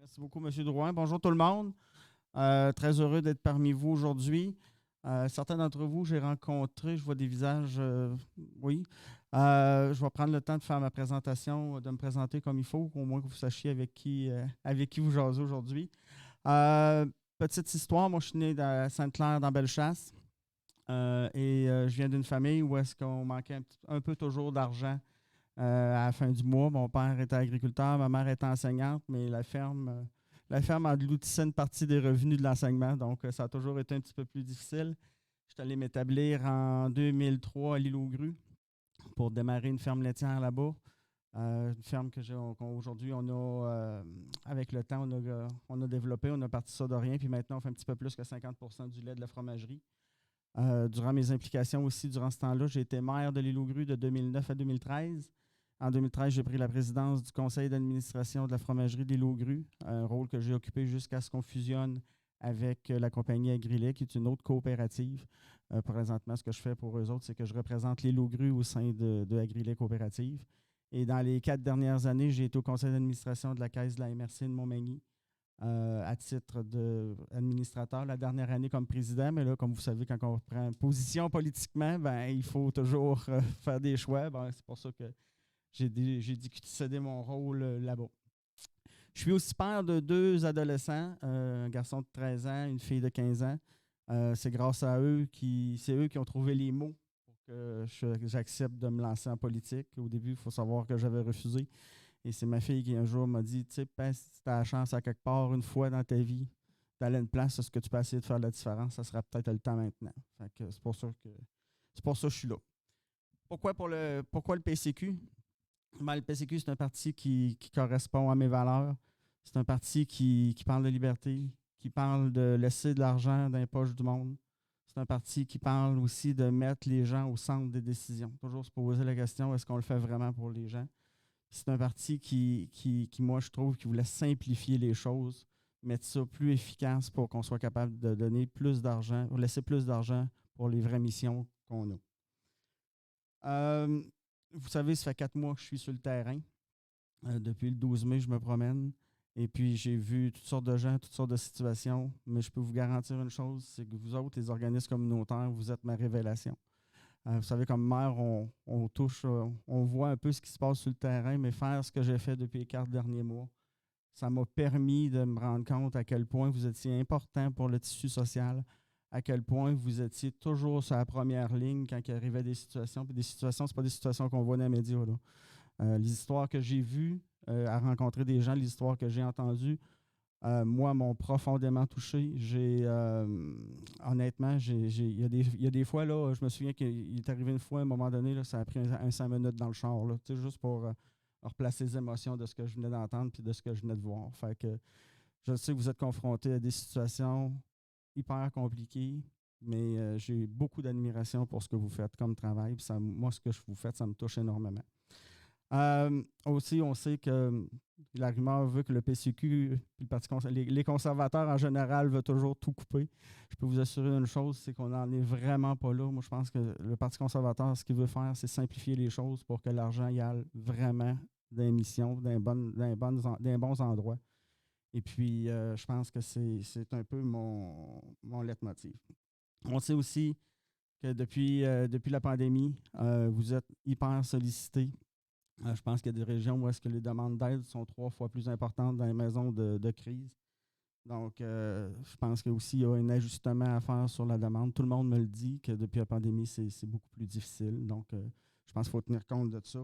Merci beaucoup, M. Drouin. Bonjour tout le monde. Très heureux d'être parmi vous aujourd'hui. Certains d'entre vous, j'ai rencontré, je vois des visages, oui. Je vais prendre le temps de faire ma présentation, de me présenter comme il faut, au moins que vous sachiez avec qui vous jasez aujourd'hui. Petite histoire, moi je suis né à Sainte-Claire dans Bellechasse et je viens d'une famille où est-ce qu'on manquait un peu toujours d'argent à la fin du mois. Mon père était agriculteur, ma mère était enseignante, mais la ferme engloutissait une partie des revenus de l'enseignement, donc ça a toujours été un petit peu plus difficile. Je suis allé m'établir en 2003 à l'île aux Grues pour démarrer une ferme laitière là-bas. Une ferme qu'aujourd'hui, avec le temps, on a développé, on a parti ça de rien, puis maintenant, on fait un petit peu plus que 50% du lait de la fromagerie. Durant mes implications aussi, durant ce temps-là, j'ai été maire de l'île aux Grues de 2009 à 2013. En 2013, j'ai pris la présidence du conseil d'administration de la fromagerie de l'île aux Grues, un rôle que j'ai occupé jusqu'à ce qu'on fusionne avec la compagnie Agrilet, qui est une autre coopérative. Présentement, ce que je fais pour eux autres, c'est que je représente l'île aux Grues au sein de Agrilet Coopérative. Et dans les 4 dernières années, j'ai été au conseil d'administration de la Caisse de la MRC de Montmagny à titre d'administrateur. La dernière année comme président, mais là, comme vous savez, quand on prend position politiquement, ben, il faut toujours faire des choix. Ben, c'est pour ça que j'ai dit que céder mon rôle là-bas. Je suis aussi père de 2 adolescents, un garçon de 13 ans, une fille de 15 ans. C'est grâce à eux c'est eux qui ont trouvé les mots pour que j'accepte de me lancer en politique. Au début, il faut savoir que j'avais refusé. Et c'est ma fille qui un jour m'a dit, tu sais, si tu as la chance à quelque part une fois dans ta vie d'aller à une place, est-ce que tu peux essayer de faire la différence? Ça sera peut-être le temps maintenant. Fait que c'est pour ça que je suis là. Pourquoi le PCQ? Ben, le PCQ, c'est un parti qui correspond à mes valeurs. C'est un parti qui parle de liberté, qui parle de laisser de l'argent dans les poches du monde. C'est un parti qui parle aussi de mettre les gens au centre des décisions. Toujours se poser la question, est-ce qu'on le fait vraiment pour les gens? C'est un parti moi, je trouve, qui voulait simplifier les choses, mettre ça plus efficace pour qu'on soit capable de donner plus d'argent, ou laisser plus d'argent pour les vraies missions qu'on a. Vous savez, ça fait 4 mois que je suis sur le terrain. Depuis le 12 mai, je me promène. Et puis, j'ai vu toutes sortes de gens, toutes sortes de situations. Mais je peux vous garantir une chose, c'est que vous autres, les organismes communautaires, vous êtes ma révélation. Vous savez, comme maire, on touche, on voit un peu ce qui se passe sur le terrain, mais faire ce que j'ai fait depuis les 4 derniers mois, ça m'a permis de me rendre compte à quel point vous étiez important pour le tissu social, à quel point vous étiez toujours sur la première ligne quand il arrivait des situations. Puis des situations, ce pas des situations qu'on voit dans les médias, là. Les histoires que j'ai vues à rencontrer des gens, les histoires que j'ai entendues, moi, m'ont profondément touché. Honnêtement, il y a des fois, là, je me souviens qu'il est arrivé une fois, à un moment donné, là, ça a pris un 5 minutes dans le char, là, juste pour replacer les émotions de ce que je venais d'entendre et de ce que je venais de voir. Fait que je sais que vous êtes confrontés à des situations hyper compliquées, mais j'ai beaucoup d'admiration pour ce que vous faites comme travail. Moi, ce que vous faites, ça me touche énormément. Aussi, on sait que la rumeur veut que le PCQ, les conservateurs en général veulent toujours tout couper. Je peux vous assurer une chose, c'est qu'on n'en est vraiment pas là. Moi, je pense que le Parti conservateur, ce qu'il veut faire, c'est simplifier les choses pour que l'argent y aille vraiment dans les missions, dans les bons endroits. Et puis, je pense que c'est un peu mon leitmotiv. On sait aussi que depuis la pandémie, vous êtes hyper sollicités. Je pense qu'il y a des régions où est-ce que les demandes d'aide sont 3 fois plus importantes dans les maisons de crise. Donc, je pense qu'il y a un ajustement à faire sur la demande. Tout le monde me le dit que depuis la pandémie, c'est beaucoup plus difficile. Donc, je pense qu'il faut tenir compte de ça.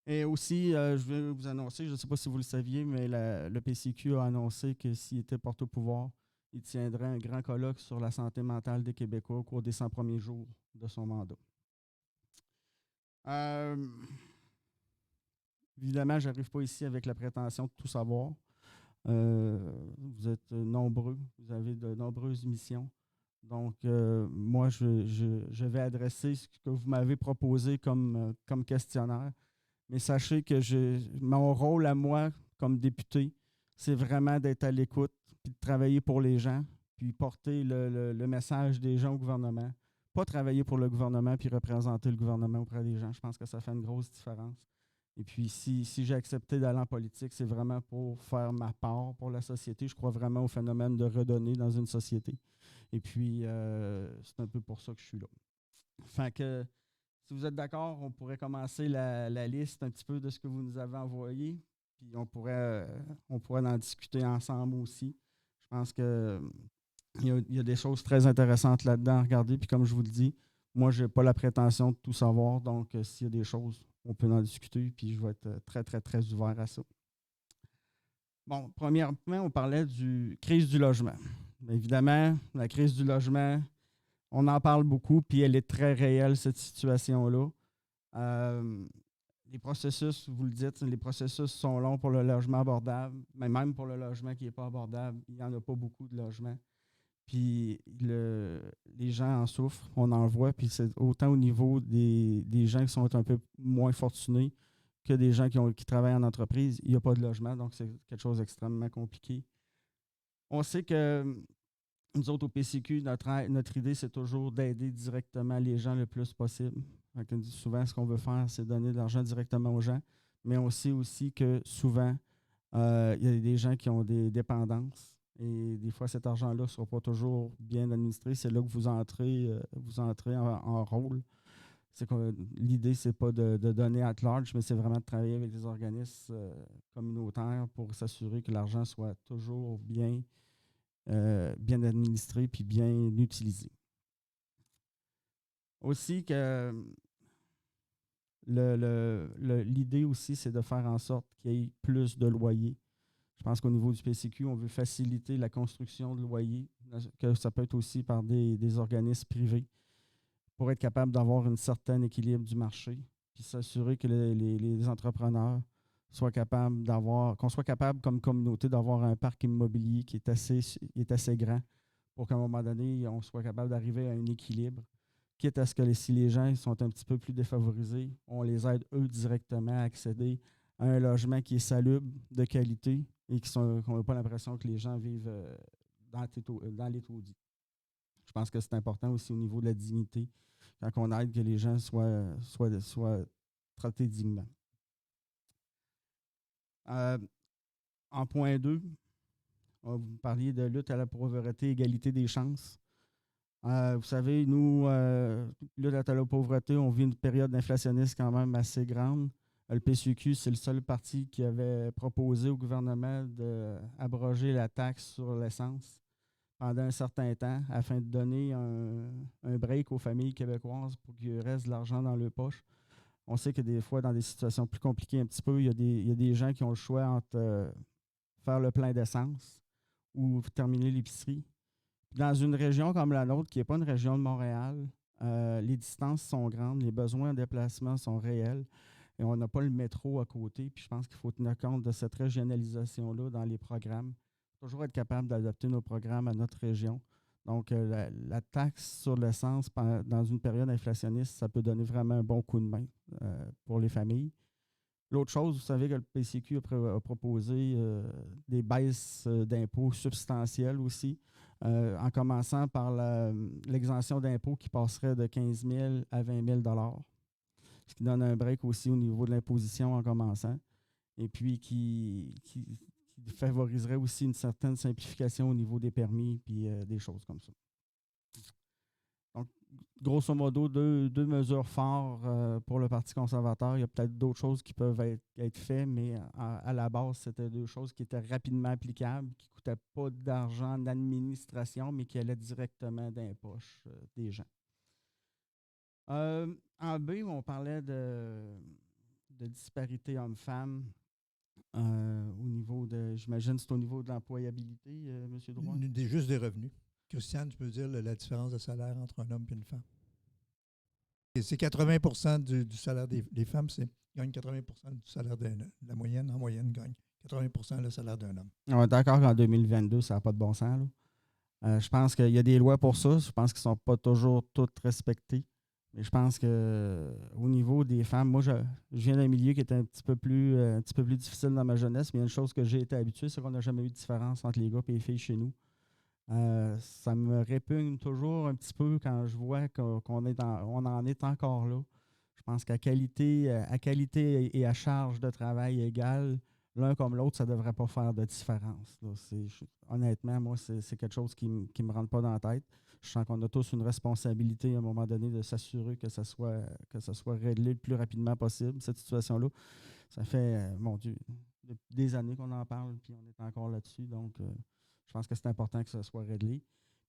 Et aussi, je vais vous annoncer, je ne sais pas si vous le saviez, mais le PCQ a annoncé que s'il était porté au pouvoir, il tiendrait un grand colloque sur la santé mentale des Québécois au cours des 100 premiers jours de son mandat. Évidemment, je n'arrive pas ici avec la prétention de tout savoir. Vous êtes nombreux, vous avez de nombreuses missions. Donc, moi, je vais adresser ce que vous m'avez proposé comme questionnaire. Mais sachez que mon rôle à moi, comme député, c'est vraiment d'être à l'écoute, puis de travailler pour les gens, puis porter le message des gens au gouvernement. Pas travailler pour le gouvernement, puis représenter le gouvernement auprès des gens. Je pense que ça fait une grosse différence. Et puis, si j'ai accepté d'aller en politique, c'est vraiment pour faire ma part pour la société. Je crois vraiment au phénomène de redonner dans une société. Et puis, c'est un peu pour ça que je suis là. Fait que, si vous êtes d'accord, on pourrait commencer la liste un petit peu de ce que vous nous avez envoyé. Puis, on pourrait en discuter ensemble aussi. Je pense que il y a des choses très intéressantes là-dedans à regarder. Puis, comme je vous le dis, moi, je n'ai pas la prétention de tout savoir. Donc, s'il y a des choses, on peut en discuter. Puis, je vais être très, très, très ouvert à ça. Bon, premièrement, on parlait du crise du logement. Évidemment, la crise du logement, on en parle beaucoup, puis elle est très réelle, cette situation-là. Euh, les processus, vous le dites, les processus sont longs pour le logement abordable, mais même pour le logement qui n'est pas abordable, il n'y en a pas beaucoup de logements. Puis les gens en souffrent, on en voit, puis c'est autant au niveau des gens qui sont un peu moins fortunés que des gens qui travaillent en entreprise. Il n'y a pas de logement, donc c'est quelque chose d'extrêmement compliqué. On sait que nous autres, au PCQ, notre idée, c'est toujours d'aider directement les gens le plus possible. Donc, souvent, ce qu'on veut faire, c'est donner de l'argent directement aux gens, mais on sait aussi que souvent, il y a des gens qui ont des dépendances et des fois, cet argent-là ne sera pas toujours bien administré. C'est là que vous entrez en rôle. C'est que l'idée, c'est pas de donner at large, mais c'est vraiment de travailler avec des organismes communautaires pour s'assurer que l'argent soit toujours bien administré puis bien utilisé. Aussi que l'idée aussi, c'est de faire en sorte qu'il y ait plus de loyers. Je pense qu'au niveau du PCQ, on veut faciliter la construction de loyers, que ça peut être aussi par des organismes privés pour être capable d'avoir un certain équilibre du marché, puis s'assurer que les entrepreneurs soient capables qu'on soit capable comme communauté d'avoir un parc immobilier qui est assez grand pour qu'à un moment donné, on soit capable d'arriver à un équilibre, quitte à ce que si les gens sont un petit peu plus défavorisés, on les aide eux directement à accéder à un logement qui est salubre, de qualité, et qu'on n'a pas l'impression que les gens vivent dans les taudis. Je pense que c'est important aussi au niveau de la dignité, quand on aide que les gens soient traités dignement. En point 2, vous parliez de lutte à la pauvreté, égalité des chances. Vous savez, nous, lutte à la pauvreté, on vit une période inflationniste quand même assez grande. Le PCQ, c'est le seul parti qui avait proposé au gouvernement d'abroger la taxe sur l'essence pendant un certain temps afin de donner un break aux familles québécoises pour qu'il reste de l'argent dans leur poche. On sait que des fois, dans des situations plus compliquées un petit peu, il y a des gens qui ont le choix entre faire le plein d'essence ou terminer l'épicerie. Dans une région comme la nôtre, qui n'est pas une région de Montréal, les distances sont grandes, les besoins de déplacement sont réels et on n'a pas le métro à côté. Puis je pense qu'il faut tenir compte de cette régionalisation-là dans les programmes. Toujours être capable d'adapter nos programmes à notre région. Donc, la taxe sur l'essence dans une période inflationniste, ça peut donner vraiment un bon coup de main pour les familles. L'autre chose, vous savez que le PCQ a proposé des baisses d'impôts substantielles aussi, en commençant par l'exemption d'impôts qui passerait de 15 000 à 20 000 ce qui donne un break aussi au niveau de l'imposition en commençant, et puis qui favoriserait aussi une certaine simplification au niveau des permis puis des choses comme ça. Donc, grosso modo, deux mesures fortes pour le Parti conservateur. Il y a peut-être d'autres choses qui peuvent être faites, mais à la base, c'était deux choses qui étaient rapidement applicables, qui ne coûtaient pas d'argent d'administration, mais qui allaient directement dans les poches des gens. En B, on parlait de disparité homme-femme au niveau de, j'imagine, c'est au niveau de l'employabilité, M. Drouin? Juste des revenus. Christiane, tu peux dire la différence de salaire entre un homme et une femme? C'est 80 du salaire des femmes, gagnent 80 du salaire de la moyenne. En moyenne, gagne 80 le salaire d'un homme. On est d'accord qu'en 2022, ça n'a pas de bon sens, là. Je pense qu'il y a des lois pour ça. Je pense qu'elles ne sont pas toujours toutes respectées. Mais je pense qu'au niveau des femmes, moi, je viens d'un milieu qui était un petit peu plus difficile dans ma jeunesse, mais il y a une chose que j'ai été habitué, c'est qu'on n'a jamais eu de différence entre les gars et les filles chez nous. Ça me répugne toujours un petit peu quand je vois qu'on en est encore là. Je pense qu'à qualité et à charge de travail égale, l'un comme l'autre, ça ne devrait pas faire de différence. Là. Honnêtement, moi, c'est quelque chose qui ne me rentre pas dans la tête. Je sens qu'on a tous une responsabilité à un moment donné de s'assurer que ça soit réglé le plus rapidement possible, cette situation-là. Ça fait, mon Dieu, des années qu'on en parle, puis on est encore là-dessus. Donc, je pense que c'est important que ça soit réglé.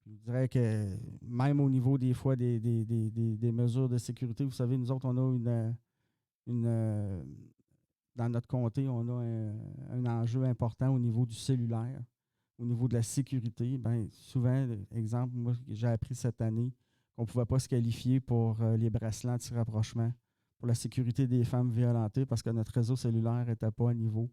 Je dirais que même au niveau des fois des mesures de sécurité, vous savez, nous autres, on a dans notre comté, on a un enjeu important au niveau du cellulaire, au niveau de la sécurité. Bien, souvent, exemple, moi, j'ai appris cette année qu'on ne pouvait pas se qualifier pour les bracelets anti-rapprochement pour la sécurité des femmes violentées parce que notre réseau cellulaire n'était pas à niveau.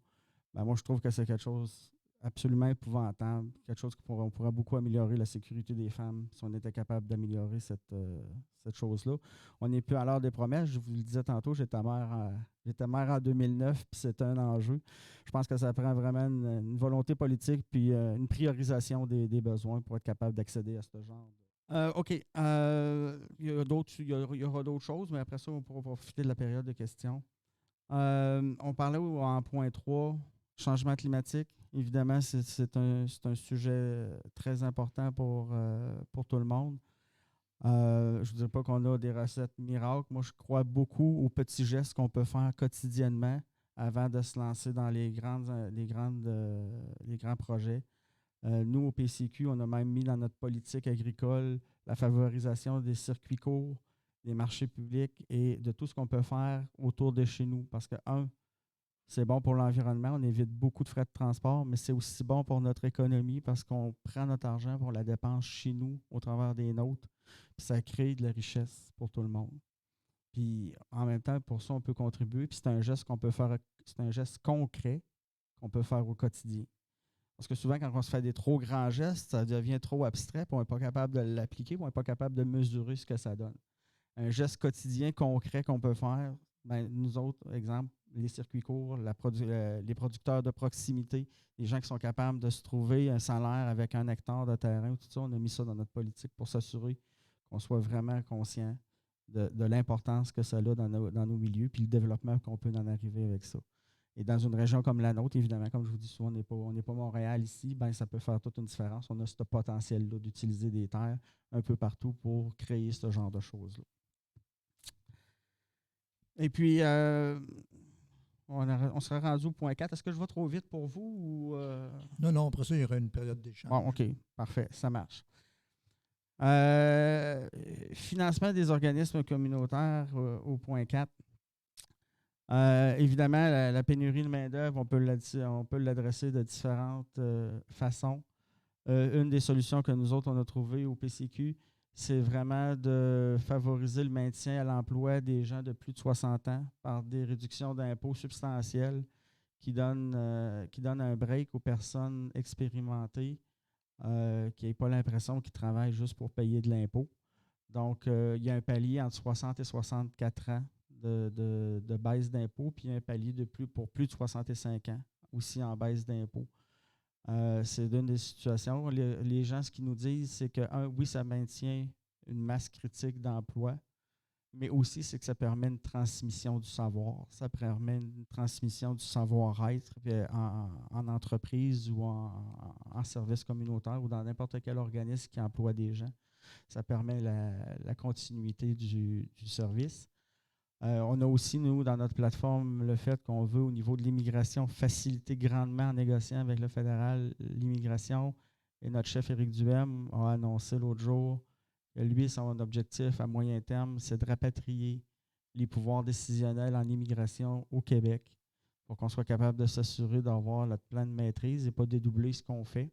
Ben, moi, je trouve que c'est quelque chose absolument épouvantable, quelque chose on pourrait beaucoup améliorer la sécurité des femmes si on était capable d'améliorer cette chose-là. On n'est plus à l'heure des promesses. Je vous le disais tantôt, j'étais mère en 2009, puis c'était un enjeu. Je pense que ça prend vraiment une volonté politique puis une priorisation des besoins pour être capable d'accéder à ce genre de... OK. Il y aura d'autres choses, mais après ça, on pourra profiter de la période de questions. On parlait en point 3, changement climatique. Évidemment, c'est un sujet très important pour tout le monde. Je ne vous dirais pas qu'on a des recettes miracles. Moi, je crois beaucoup aux petits gestes qu'on peut faire quotidiennement avant de se lancer dans les grands projets. Nous, au PCQ, on a même mis dans notre politique agricole la favorisation des circuits courts, des marchés publics et de tout ce qu'on peut faire autour de chez nous. Parce que, c'est bon pour l'environnement, on évite beaucoup de frais de transport, mais c'est aussi bon pour notre économie parce qu'on prend notre argent pour la dépense chez nous, au travers des nôtres, puis ça crée de la richesse pour tout le monde. Puis en même temps, pour ça, on peut contribuer, puis c'est un geste qu'on peut faire, c'est un geste concret qu'on peut faire au quotidien. Parce que souvent, quand on se fait des trop grands gestes, ça devient trop abstrait, puis on n'est pas capable de l'appliquer, puis on n'est pas capable de mesurer ce que ça donne. Un geste quotidien concret qu'on peut faire, ben, nous autres, exemple, les circuits courts, les producteurs de proximité, les gens qui sont capables de se trouver un salaire avec 1 hectare de terrain, tout ça, on a mis ça dans notre politique pour s'assurer qu'on soit vraiment conscient de l'importance que ça a dans nos milieux, puis le développement qu'on peut en arriver avec ça. Et dans une région comme la nôtre, évidemment, comme je vous dis souvent, on n'est pas Montréal ici, ben, ça peut faire toute une différence. On a ce potentiel-là d'utiliser des terres un peu partout pour créer ce genre de choses-là. Et puis, on serait rendu au point 4. Est-ce que je vais trop vite pour vous? Non, après ça, il y aura une période d'échange. Bon, OK, parfait, ça marche. Financement des organismes communautaires au point 4. Évidemment, la pénurie de main-d'œuvre, on peut l'adresser de différentes façons. Une des solutions que nous autres, on a trouvées au PCQ, c'est vraiment de favoriser le maintien à l'emploi des gens de plus de 60 ans par des réductions d'impôts substantielles qui donnent un break aux personnes expérimentées qui n'aient pas l'impression qu'ils travaillent juste pour payer de l'impôt. Donc, il y a un palier entre 60 et 64 ans de baisse d'impôt, puis un palier pour plus de 65 ans, aussi en baisse d'impôt. C'est une des situations. Les gens, ce qu'ils nous disent, c'est que, oui, ça maintient une masse critique d'emploi, mais aussi, c'est que ça permet une transmission du savoir. Ça permet une transmission du savoir-être en entreprise ou en service communautaire ou dans n'importe quel organisme qui emploie des gens. Ça permet la continuité du service. On a aussi, nous, dans notre plateforme, le fait qu'on veut, au niveau de l'immigration, faciliter grandement en négociant avec le fédéral l'immigration. Et notre chef, Éric Duhem, a annoncé l'autre jour que lui, son objectif à moyen terme, c'est de rapatrier les pouvoirs décisionnels en immigration au Québec pour qu'on soit capable de s'assurer d'avoir notre plan de maîtrise et pas dédoubler ce qu'on fait,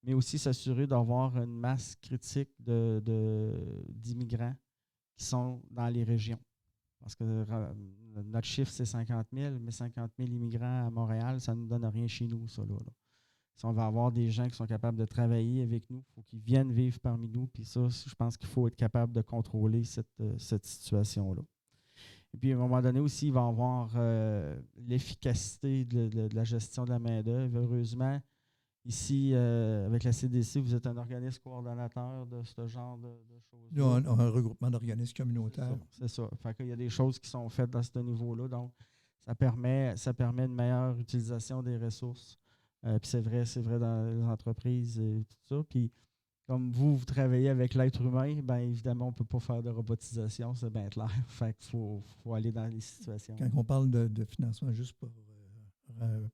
mais aussi s'assurer d'avoir une masse critique d'immigrants qui sont dans les régions. Parce que notre chiffre, c'est 50 000, mais 50 000 immigrants à Montréal, ça ne nous donne rien chez nous, ça. Là. Si on va avoir des gens qui sont capables de travailler avec nous, il faut qu'ils viennent vivre parmi nous. Puis ça, je pense qu'il faut être capable de contrôler cette situation-là. Et puis, à un moment donné aussi, il va y avoir l'efficacité de la gestion de la main-d'œuvre. Heureusement, Ici, avec la CDC, vous êtes un organisme coordonnateur de ce genre de choses. Nous, on a un regroupement d'organismes communautaires. C'est ça. Fait qu'il y a des choses qui sont faites à ce niveau-là. Donc, ça permet une meilleure utilisation des ressources. Puis c'est vrai dans les entreprises et tout ça. Puis comme vous travaillez avec l'être humain, bien évidemment, on ne peut pas faire de robotisation, c'est bien clair. Fait qu'il faut aller dans les situations. Quand on parle de financement, juste pour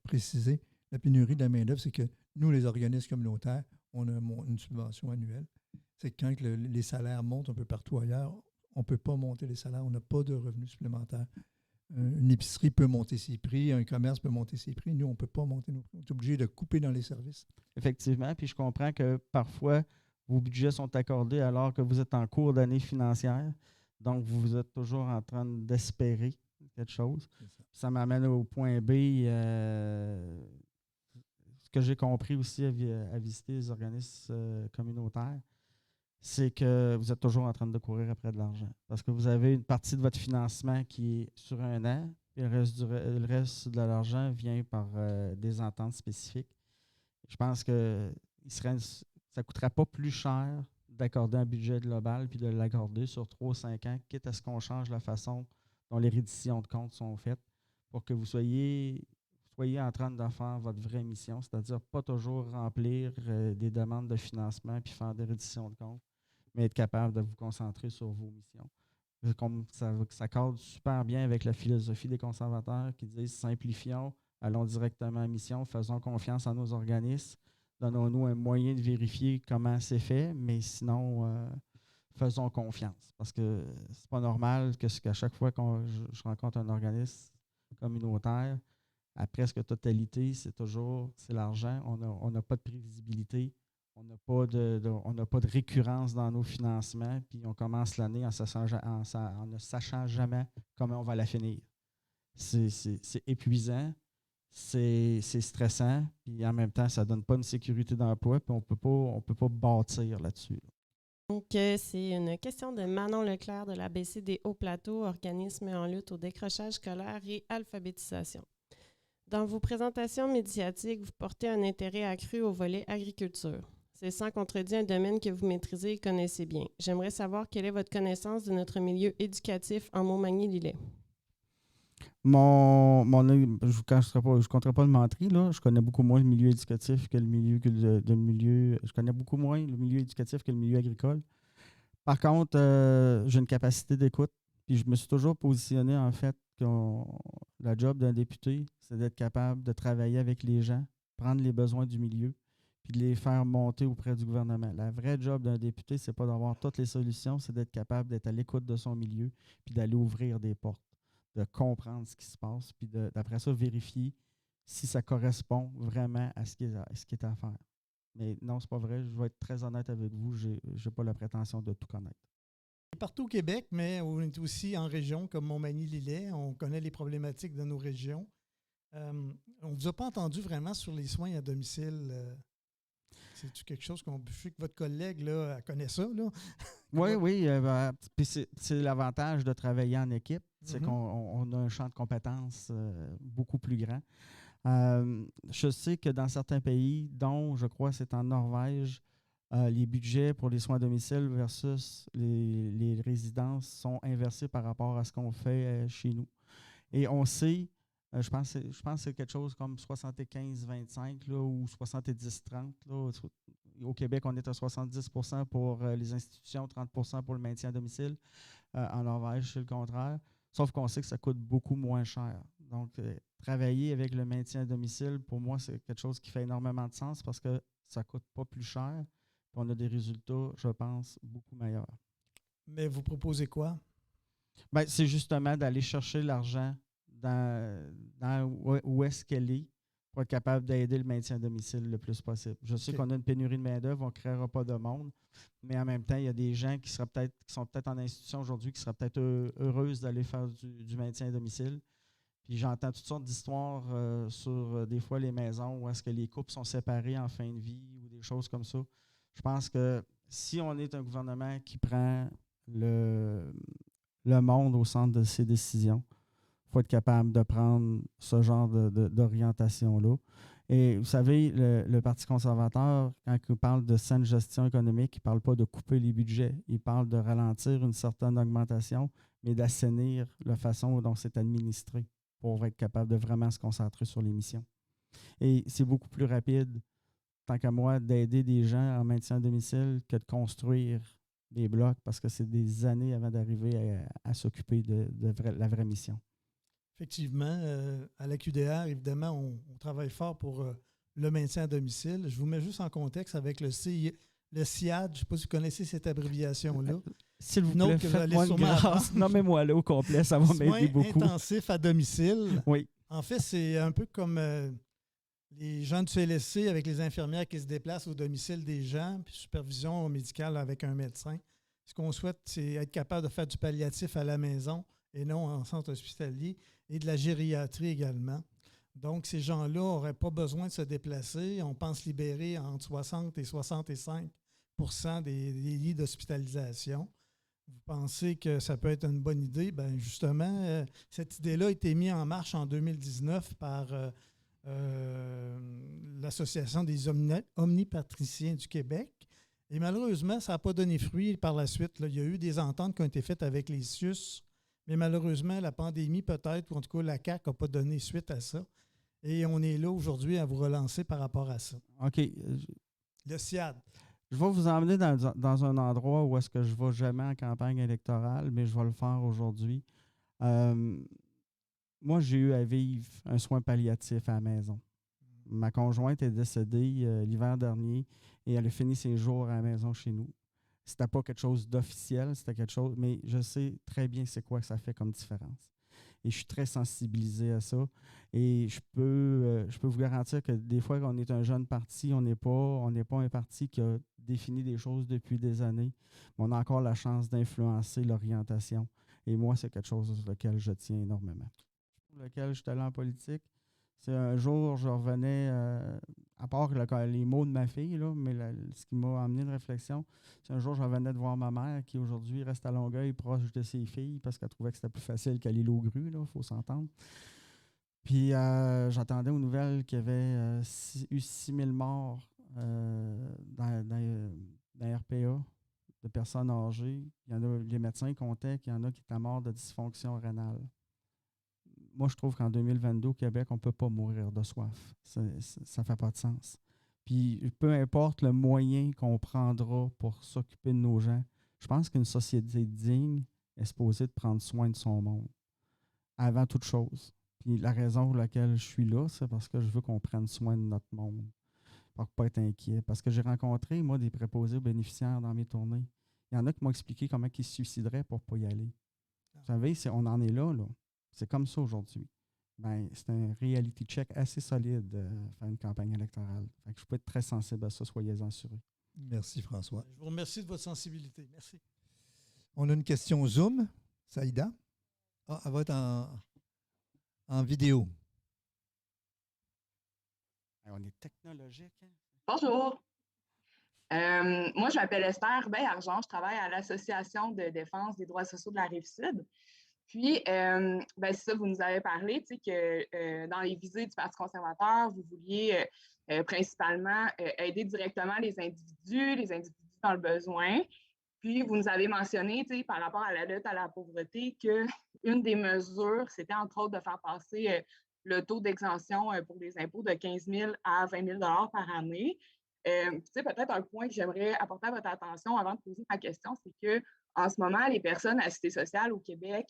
préciser, la pénurie de la main-d'œuvre, c'est que nous, les organismes communautaires, on a une subvention annuelle. C'est que quand les salaires montent un peu partout ailleurs, on ne peut pas monter les salaires, on n'a pas de revenus supplémentaires. Une épicerie peut monter ses prix, un commerce peut monter ses prix. Nous, on ne peut pas monter nos prix. On est obligé de couper dans les services. Effectivement, puis je comprends que parfois, vos budgets sont accordés alors que vous êtes en cours d'année financière. Donc, vous êtes toujours en train d'espérer quelque chose. Ça m'amène au point B. Ce que j'ai compris aussi à visiter les organismes communautaires, c'est que vous êtes toujours en train de courir après de l'argent. Parce que vous avez une partie de votre financement qui est sur un an, et le reste de l'argent vient par des ententes spécifiques. Je pense que ça ne coûterait pas plus cher d'accorder un budget global puis de l'accorder sur 3 ou 5 ans, quitte à ce qu'on change la façon dont les redditions de comptes sont faites pour que vous soyez en train de faire votre vraie mission, c'est-à-dire pas toujours remplir des demandes de financement puis faire des redditions de comptes, mais être capable de vous concentrer sur vos missions. Comme ça cadre super bien avec la philosophie des conservateurs qui disent simplifions, allons directement à mission, faisons confiance à nos organismes, donnons-nous un moyen de vérifier comment c'est fait, mais sinon, faisons confiance. Parce que c'est pas normal qu'à chaque fois que je rencontre un organisme communautaire, à presque totalité, c'est l'argent. On n'a pas de prévisibilité. On n'a pas de récurrence dans nos financements, puis on commence l'année en ne sachant jamais comment on va la finir. C'est épuisant, c'est stressant, puis en même temps, ça ne donne pas une sécurité d'emploi, puis on peut pas bâtir là-dessus. Donc, c'est une question de Manon Leclerc de l'ABC des Hauts-Plateaux, organisme en lutte au décrochage scolaire et alphabétisation. Dans vos présentations médiatiques, vous portez un intérêt accru au volet agriculture. C'est sans contredit un domaine que vous maîtrisez et connaissez bien. J'aimerais savoir quelle est votre connaissance de notre milieu éducatif en Montmagny-Lillet. Je ne compterai pas le mentir, là. Je connais beaucoup moins le milieu éducatif que le milieu je connais beaucoup moins le milieu éducatif que le milieu agricole. Par contre, j'ai une capacité d'écoute. Puis je me suis toujours positionné, en fait, que la job d'un député, c'est d'être capable de travailler avec les gens, prendre les besoins du milieu, puis de les faire monter auprès du gouvernement. La vraie job d'un député, c'est pas d'avoir toutes les solutions, c'est d'être capable d'être à l'écoute de son milieu, puis d'aller ouvrir des portes, de comprendre ce qui se passe, puis d'après ça, vérifier si ça correspond vraiment à ce qui est à faire. Mais non, c'est pas vrai. Je vais être très honnête avec vous. Je n'ai pas la prétention de tout connaître. Partout au Québec, mais on est aussi en région comme Montmagny-Lillet. On connaît les problématiques de nos régions. On ne vous a pas entendu vraiment sur les soins à domicile. C'est-tu quelque chose qu'on fait que votre collègue là, elle connaît ça? Là? Oui. Puis c'est l'avantage de travailler en équipe. C'est qu'on a un champ de compétences beaucoup plus grand. Je sais que dans certains pays, dont je crois c'est en Norvège, les budgets pour les soins à domicile versus les résidences sont inversés par rapport à ce qu'on fait chez nous. Et on sait, je pense que c'est quelque chose comme 75-25 là, ou 70-30. Là. Au Québec, on est à 70% pour les institutions, 30% pour le maintien à domicile. En Norvège, c'est le contraire. Sauf qu'on sait que ça coûte beaucoup moins cher. Donc, travailler avec le maintien à domicile, pour moi, c'est quelque chose qui fait énormément de sens parce que ça ne coûte pas plus cher. Puis on a des résultats, je pense, beaucoup meilleurs. Mais vous proposez quoi? Bien, c'est justement d'aller chercher l'argent dans où est-ce qu'elle est pour être capable d'aider le maintien à domicile le plus possible. Je sais qu'on a une pénurie de main-d'œuvre, on ne créera pas de monde, mais en même temps, il y a des gens qui sont peut-être en institution aujourd'hui qui seraient peut-être heureuses d'aller faire du maintien à domicile. Puis j'entends toutes sortes d'histoires sur des fois les maisons où est-ce que les couples sont séparés en fin de vie ou des choses comme ça. Je pense que si on est un gouvernement qui prend le monde au centre de ses décisions, Il faut être capable de prendre ce genre d'orientation-là. Et vous savez, le Parti conservateur, quand il parle de saine gestion économique, il ne parle pas de couper les budgets. Il parle de ralentir une certaine augmentation, mais d'assainir la façon dont c'est administré pour être capable de vraiment se concentrer sur les missions. Et c'est beaucoup plus rapide, tant qu'à moi, d'aider des gens en maintien à domicile que de construire des blocs parce que c'est des années avant d'arriver à s'occuper de la vraie mission. Effectivement, à la QDR, évidemment, on travaille fort pour le maintien à domicile. Je vous mets juste en contexte avec le SIAD. Je ne sais pas si vous connaissez cette abréviation-là. S'il vous plaît, faites-moi une grâce. Nommez-moi là au complet, ça va m'aider beaucoup. Soins intensifs à domicile. Oui. En fait, c'est un peu comme les gens du CLSC avec les infirmières qui se déplacent au domicile des gens, puis supervision médicale avec un médecin. Ce qu'on souhaite, c'est être capable de faire du palliatif à la maison et non en centre hospitalier, et de la gériatrie également. Donc, ces gens-là n'auraient pas besoin de se déplacer. On pense libérer entre 60 et 65 % des lits d'hospitalisation. Vous pensez que ça peut être une bonne idée? Bien, justement, cette idée-là a été mise en marche en 2019 par l'Association des omnipatriciens du Québec. Et malheureusement, ça n'a pas donné fruit par la suite. Là. Il y a eu des ententes qui ont été faites avec les CIUS, mais malheureusement, la pandémie peut-être, ou en tout cas la CAQ n'a pas donné suite à ça. Et on est là aujourd'hui à vous relancer par rapport à ça. OK. Le SIAD. Je vais vous emmener dans un endroit où est-ce que je ne vais jamais en campagne électorale, mais je vais le faire aujourd'hui. Moi, j'ai eu à vivre un soin palliatif à la maison. Ma conjointe est décédée l'hiver dernier et elle a fini ses jours à la maison chez nous. C'était pas quelque chose d'officiel, c'était quelque chose, mais je sais très bien c'est quoi que ça fait comme différence. Et je suis très sensibilisé à ça. Et je peux vous garantir que des fois, quand on est un jeune parti, on n'est pas un parti qui a défini des choses depuis des années, mais on a encore la chance d'influencer l'orientation. Et moi, c'est quelque chose sur lequel je tiens énormément. Pour lequel je suis allé en politique, c'est un jour, je revenais, à part les mots de ma fille, là, mais ce qui m'a amené une réflexion, c'est un jour, je revenais de voir ma mère qui aujourd'hui reste à Longueuil proche de ses filles parce qu'elle trouvait que c'était plus facile qu'à l'île aux grues, il faut s'entendre. Puis j'attendais aux nouvelles qu'il y avait eu 6000 morts dans RPA de personnes âgées. Il y en a, les médecins comptaient qu'il y en a qui étaient morts de dysfonction rénale. Moi, je trouve qu'en 2022, au Québec, on ne peut pas mourir de soif. Ça ne fait pas de sens. Puis, peu importe le moyen qu'on prendra pour s'occuper de nos gens, je pense qu'une société digne est supposée de prendre soin de son monde avant toute chose. Puis, la raison pour laquelle je suis là, c'est parce que je veux qu'on prenne soin de notre monde. Pour ne pas être inquiet. Parce que j'ai rencontré, moi, des préposés aux bénéficiaires dans mes tournées. Il y en a qui m'ont expliqué comment ils se suicideraient pour ne pas y aller. Vous savez, on en est là. C'est comme ça aujourd'hui. Ben, c'est un reality check assez solide faire une campagne électorale. Fait que je peux être très sensible à ça, soyez-en assurés. Merci, François. Je vous remercie de votre sensibilité. Merci. On a une question Zoom. Saïda? Ah, elle va être en vidéo. On est technologique. Hein? Bonjour. Moi, je m'appelle Esther Bay-Argent. Je travaille à l'Association de défense des droits sociaux de la Rive-Sud. Puis, c'est ça, vous nous avez parlé, tu sais, que dans les visées du Parti conservateur, vous vouliez principalement aider directement les individus dans le besoin. Puis, vous nous avez mentionné, tu sais, par rapport à la lutte à la pauvreté, qu'une des mesures, c'était entre autres de faire passer le taux d'exemption pour les impôts de 15 000 à 20 000 $ par année. Tu sais, peut-être un point que j'aimerais apporter à votre attention avant de poser ma question, c'est qu'en ce moment, les personnes à cité sociale au Québec,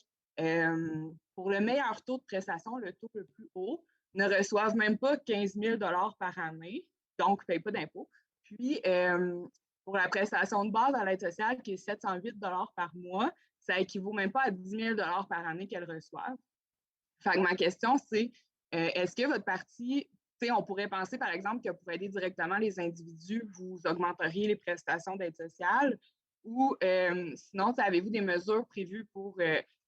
pour le meilleur taux de prestation, le taux le plus haut, ne reçoivent même pas 15 000 $ par année, donc ne payent pas d'impôts. Puis, pour la prestation de base à l'aide sociale, qui est 708 $ par mois, ça équivaut même pas à 10 000 $ par année qu'elles reçoivent. Fait que ma question, c'est est-ce que votre parti, on pourrait penser, par exemple, que pour aider directement les individus, vous augmenteriez les prestations d'aide sociale ou sinon, avez-vous des mesures prévues pour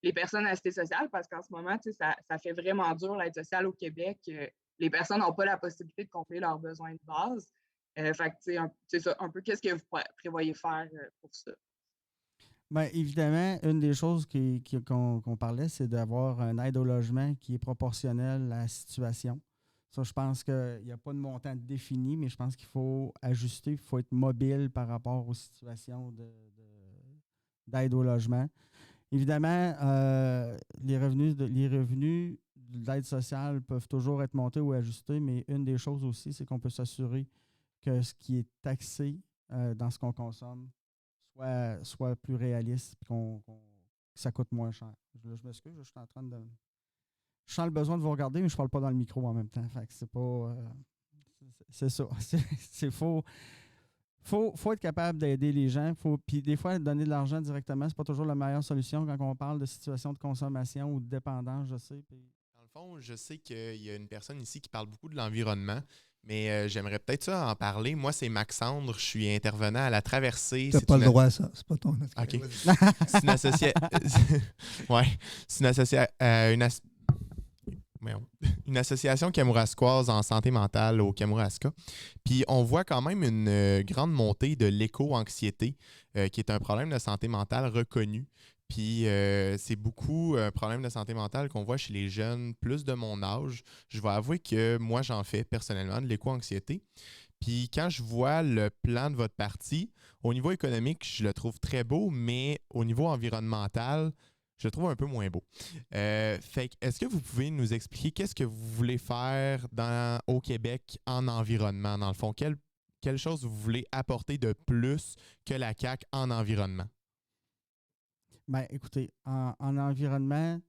les personnes à cité sociale? Parce qu'en ce moment, ça fait vraiment dur l'aide sociale au Québec. Les personnes n'ont pas la possibilité de combler leurs besoins de base. Fait que, c'est ça, un peu, qu'est-ce que vous prévoyez faire pour ça? Bien, évidemment, une des choses qu'on parlait, c'est d'avoir un aide au logement qui est proportionnel à la situation. Ça, je pense qu'il n'y a pas de montant défini, mais je pense qu'il faut ajuster, il faut être mobile par rapport aux situations d'aide au logement. Évidemment, les revenus de l'aide sociale peuvent toujours être montés ou ajustés, mais une des choses aussi, c'est qu'on peut s'assurer que ce qui est taxé dans ce qu'on consomme soit plus réaliste et que ça coûte moins cher. Je m'excuse, je suis en train de... Je sens le besoin de vous regarder, mais je ne parle pas dans le micro en même temps. Fait que c'est pas... c'est ça. C'est faux. Faut être capable d'aider les gens. Puis des fois, donner de l'argent directement, c'est pas toujours la meilleure solution quand on parle de situation de consommation ou de dépendance, je sais. Dans le fond, je sais qu'il y a une personne ici qui parle beaucoup de l'environnement, mais j'aimerais peut-être ça en parler. Moi, c'est Maxandre, je suis intervenant à la traversée. Tu n'as pas le droit à ça, c'est pas ton... OK. C'est une une association kamouraskoise en santé mentale au Kamouraska. Puis on voit quand même une grande montée de l'éco-anxiété, qui est un problème de santé mentale reconnu. Puis c'est beaucoup un problème de santé mentale qu'on voit chez les jeunes plus de mon âge. Je vais avouer que moi, j'en fais personnellement de l'éco-anxiété. Puis quand je vois le plan de votre parti, au niveau économique, je le trouve très beau, mais au niveau environnemental, je le trouve un peu moins beau. Fait que, est-ce que vous pouvez nous expliquer qu'est-ce que vous voulez faire au Québec en environnement? Dans le fond, quelle chose vous voulez apporter de plus que la CAQ en environnement? Bien, écoutez, en environnement,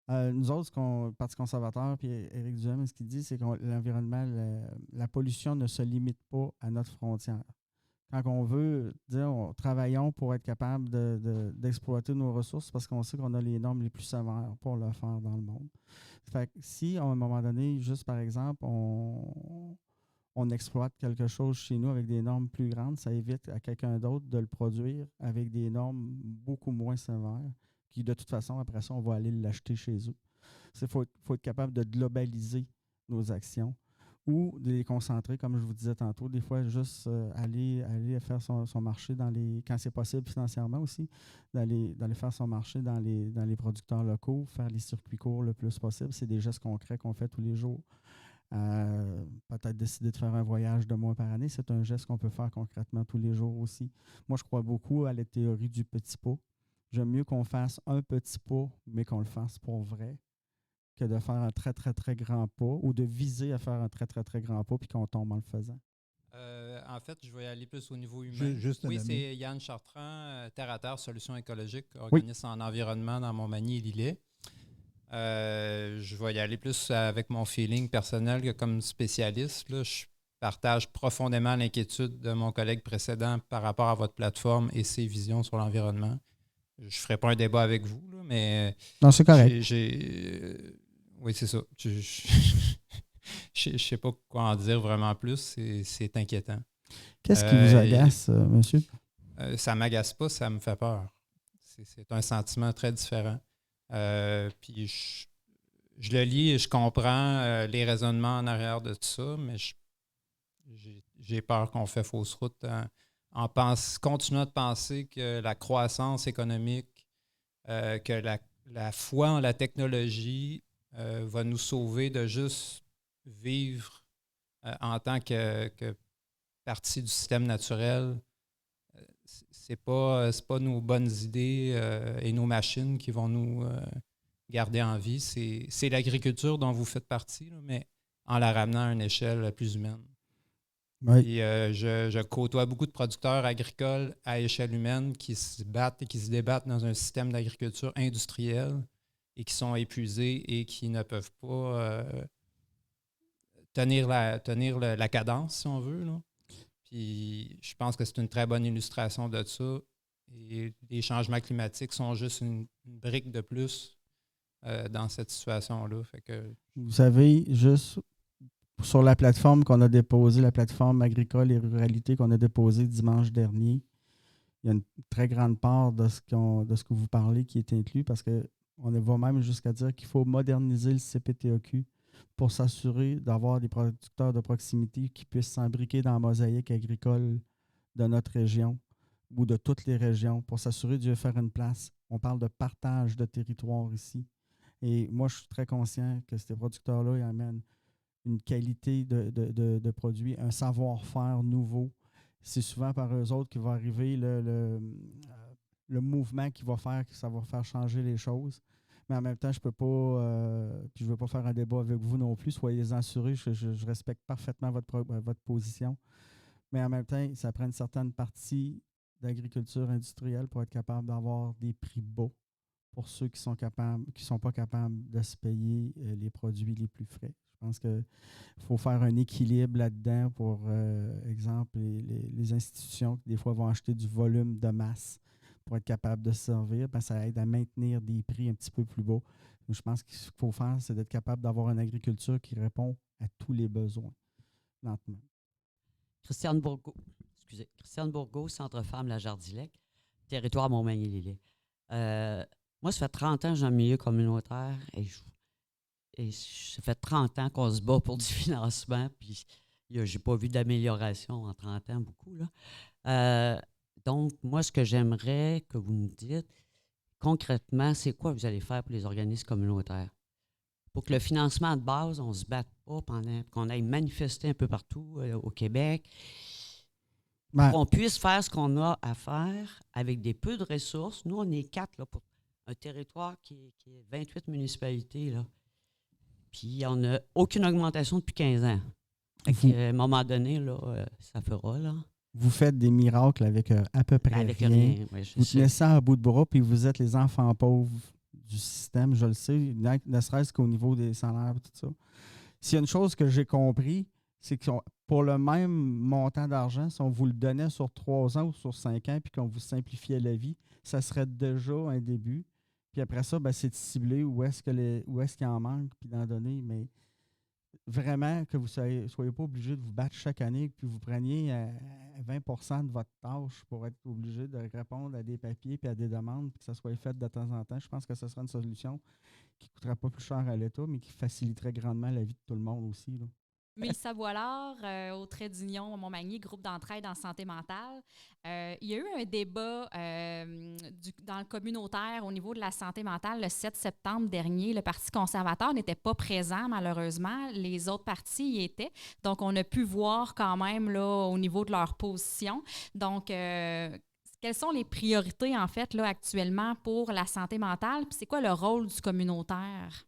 nous autres, Parti conservateur, puis Éric Duhem, ce qu'il dit, c'est que l'environnement, la pollution ne se limite pas à notre frontière. Quand on veut dire travaillons pour être capable d'exploiter nos ressources, parce qu'on sait qu'on a les normes les plus sévères pour le faire dans le monde. Fait que si, à un moment donné, juste par exemple, on exploite quelque chose chez nous avec des normes plus grandes, ça évite à quelqu'un d'autre de le produire avec des normes beaucoup moins sévères, qui de toute façon, après ça, on va aller l'acheter chez eux. Il faut être capable de globaliser nos actions ou de les concentrer, comme je vous disais tantôt, des fois juste aller faire son marché quand c'est possible financièrement aussi, d'aller faire son marché dans les producteurs locaux, faire les circuits courts le plus possible. C'est des gestes concrets qu'on fait tous les jours. Peut-être décider de faire un voyage de mois par année, c'est un geste qu'on peut faire concrètement tous les jours aussi. Moi, je crois beaucoup à la théorie du petit pas. J'aime mieux qu'on fasse un petit pas, mais qu'on le fasse pour vrai, que de faire un très, très, très grand pas ou de viser à faire un très, très, très grand pas puis qu'on tombe en le faisant. En fait, je vais aller plus au niveau humain. Oui, c'est Yann Chartrand, Terre à Terre, Solutions écologiques, organisme en environnement dans Montmagny et Lillet. Je vais y aller plus avec mon feeling personnel que comme spécialiste. Là, je partage profondément l'inquiétude de mon collègue précédent par rapport à votre plateforme et ses visions sur l'environnement. Je ne ferai pas un débat avec vous, là, mais... Non, c'est correct. Oui, c'est ça. Je ne sais pas quoi en dire vraiment plus. C'est inquiétant. Qu'est-ce qui vous agace, monsieur? Ça ne m'agace pas, ça me fait peur. C'est un sentiment très différent. Puis je le lis et je comprends les raisonnements en arrière de tout ça, mais j'ai peur qu'on fait fausse route continuant de penser que la croissance économique, que la foi en la technologie va nous sauver de juste vivre en tant que partie du système naturel. C'est pas nos bonnes idées et nos machines qui vont nous garder en vie. C'est l'agriculture dont vous faites partie, là, mais en la ramenant à une échelle plus humaine. Oui. Et je côtoie beaucoup de producteurs agricoles à échelle humaine qui se battent et qui se débattent dans un système d'agriculture industrielle et qui sont épuisés et qui ne peuvent pas tenir la cadence, si on veut, là. Puis je pense que c'est une très bonne illustration de ça. Et les changements climatiques sont juste une brique de plus dans cette situation-là. Fait que... Vous savez, juste sur la plateforme qu'on a déposée, la plateforme agricole et ruralité qu'on a déposée dimanche dernier, il y a une très grande part de ce que vous parlez qui est inclus parce qu'on va même jusqu'à dire qu'il faut moderniser le CPTAQ pour s'assurer d'avoir des producteurs de proximité qui puissent s'imbriquer dans la mosaïque agricole de notre région, ou de toutes les régions pour s'assurer de faire une place. On parle de partage de territoire ici. Et moi, je suis très conscient que ces producteurs-là, ils amènent une qualité de produits, un savoir-faire nouveau. C'est souvent par eux autres qu'il va arriver le mouvement qui va faire que ça va faire changer les choses. Mais en même temps, je peux pas, puis je ne veux pas faire un débat avec vous non plus. Soyez assurés, je respecte parfaitement votre position. Mais en même temps, ça prend une certaine partie d'agriculture industrielle pour être capable d'avoir des prix bas pour ceux qui sont pas capables de se payer les produits les plus frais. Je pense qu'il faut faire un équilibre là-dedans pour, exemple, les institutions qui des fois vont acheter du volume de masse pour être capable de se servir, parce que ça aide à maintenir des prix un petit peu plus bas. Je pense que ce qu'il faut faire, c'est d'être capable d'avoir une agriculture qui répond à tous les besoins, lentement. Christiane Bourgault, Centre Femmes La Jardilec, territoire Montmagny-Lillet. Moi, ça fait 30 ans que je suis dans le milieu communautaire et ça fait 30 ans qu'on se bat pour du financement, puis j'ai pas vu d'amélioration en 30 ans, beaucoup, là. Donc, moi, ce que j'aimerais que vous me dites, concrètement, c'est quoi vous allez faire pour les organismes communautaires? Pour que le financement de base, on ne se batte pas pendant qu'on aille manifester un peu partout au Québec, qu'on puisse faire ce qu'on a à faire avec des peu de ressources. Nous, on est 4 là, pour un territoire qui est 28 municipalités, là. Puis, on n'a aucune augmentation depuis 15 ans. À un moment donné, là, ça fera, là. Vous faites des miracles avec à peu près rien. Oui, vous tenez ça à bout de bras, puis vous êtes les enfants pauvres du système, je le sais, ne serait-ce qu'au niveau des salaires et tout ça. S'il y a une chose que j'ai compris, c'est que pour le même montant d'argent, si on vous le donnait sur 3 ans ou sur 5 ans, puis qu'on vous simplifiait la vie, ça serait déjà un début. Puis après ça, ben, c'est de cibler où est-ce qu'il en manque, puis d'en donner. Mais vraiment que vous ne soyez pas obligé de vous battre chaque année, puis vous preniez 20% de votre tâche pour être obligé de répondre à des papiers puis à des demandes, puis que ça soit fait de temps en temps. Je pense que ce serait une solution qui ne coûterait pas plus cher à l'État, mais qui faciliterait grandement la vie de tout le monde aussi, là. Mélissa Boilard, au Trait d'Union Montmagny, groupe d'entraide en santé mentale. Il y a eu un débat dans le communautaire au niveau de la santé mentale le 7 septembre dernier. Le Parti conservateur n'était pas présent, malheureusement. Les autres partis y étaient. Donc, on a pu voir quand même là, au niveau de leur position. Donc, quelles sont les priorités, en fait, là, actuellement pour la santé mentale? Puis c'est quoi le rôle du communautaire?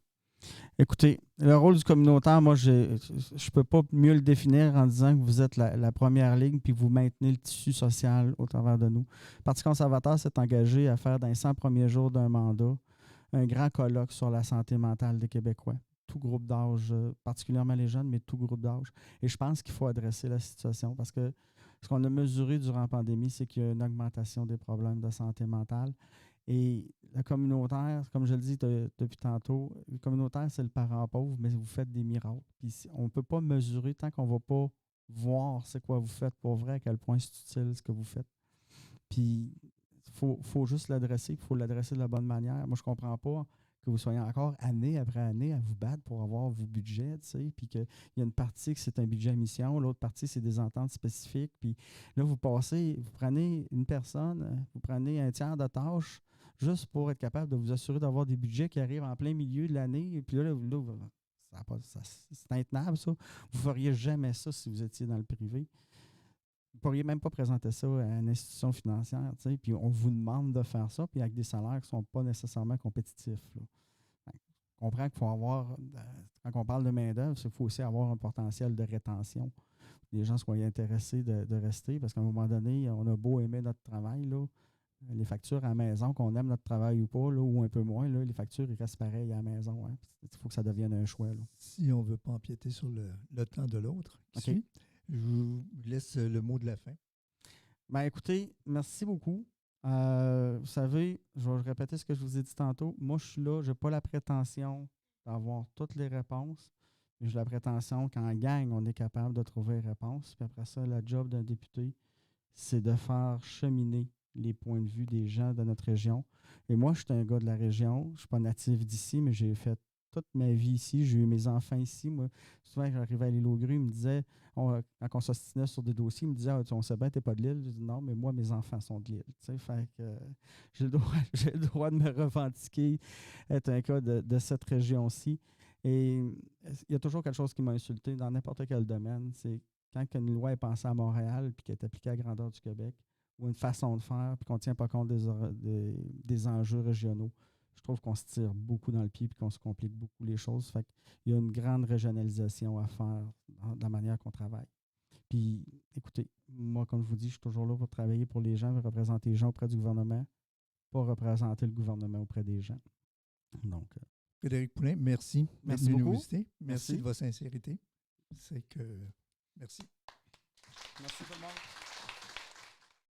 Écoutez, le rôle du communautaire, moi, je ne peux pas mieux le définir en disant que vous êtes la première ligne puis vous maintenez le tissu social au travers de nous. Le Parti conservateur s'est engagé à faire dans les 100 premiers jours d'un mandat un grand colloque sur la santé mentale des Québécois. Tout groupe d'âge, particulièrement les jeunes, mais tout groupe d'âge. Et je pense qu'il faut adresser la situation parce que ce qu'on a mesuré durant la pandémie, c'est qu'il y a une augmentation des problèmes de santé mentale. Et le communautaire, comme je le dis depuis tantôt, le communautaire, c'est le parent pauvre, mais vous faites des miracles. Puis on ne peut pas mesurer tant qu'on ne va pas voir c'est quoi vous faites pour vrai, à quel point c'est utile ce que vous faites. Puis il faut juste l'adresser, il faut l'adresser de la bonne manière. Moi, je ne comprends pas que vous soyez encore année après année à vous battre pour avoir vos budgets, tu sais, puis qu'il y a une partie que c'est un budget à mission, l'autre partie, c'est des ententes spécifiques. Puis là, vous prenez une personne, vous prenez un tiers de tâche, juste pour être capable de vous assurer d'avoir des budgets qui arrivent en plein milieu de l'année. Et puis là c'est intenable, ça. Vous ne feriez jamais ça si vous étiez dans le privé. Vous ne pourriez même pas présenter ça à une institution financière. Puis on vous demande de faire ça, puis avec des salaires qui ne sont pas nécessairement compétitifs, là. On comprend qu'il faut avoir, quand on parle de main-d'œuvre, il faut aussi avoir un potentiel de rétention. Les gens soient intéressés de rester, parce qu'à un moment donné, on a beau aimer notre travail, là. Les factures à la maison, qu'on aime notre travail ou pas, là, ou un peu moins, là, les factures, ils restent pareils à la maison. Hein. Il faut que ça devienne un choix, là. Si on ne veut pas empiéter sur le temps de l'autre, okay. Je vous laisse le mot de la fin. Bien, écoutez, merci beaucoup. Vous savez, je vais répéter ce que je vous ai dit tantôt. Moi, je suis là, je n'ai pas la prétention d'avoir toutes les réponses. J'ai la prétention qu'en gang, on est capable de trouver les réponses. Puis après ça, la job d'un député, c'est de faire cheminer les points de vue des gens de notre région. Et moi, je suis un gars de la région. Je ne suis pas natif d'ici, mais j'ai fait toute ma vie ici. J'ai eu mes enfants ici. Moi, souvent, quand j'arrivais à l'île aux Grues, ils me disaient, quand on s'ostinait sur des dossiers, ils me disaient, on sait bien, t'es pas de l'île. Je dis, non, mais moi, mes enfants sont de l'île. Fait que j'ai le droit de me revendiquer, être un cas de cette région-ci. Et il y a toujours quelque chose qui m'a insulté dans n'importe quel domaine. C'est quand une loi est pensée à Montréal puis qu'elle est appliquée à la grandeur du Québec, ou une façon de faire, puis qu'on ne tient pas compte des enjeux régionaux, je trouve qu'on se tire beaucoup dans le pied et qu'on se complique beaucoup les choses. Fait qu'il y a une grande régionalisation à faire dans la manière qu'on travaille. Puis, écoutez, moi, comme je vous dis, je suis toujours là pour travailler pour les gens, représenter les gens auprès du gouvernement, pas représenter le gouvernement auprès des gens. Donc, Frédéric Poulin, merci. Merci beaucoup. Merci Merci. de votre sincérité. C'est que... Merci. Merci tout le monde.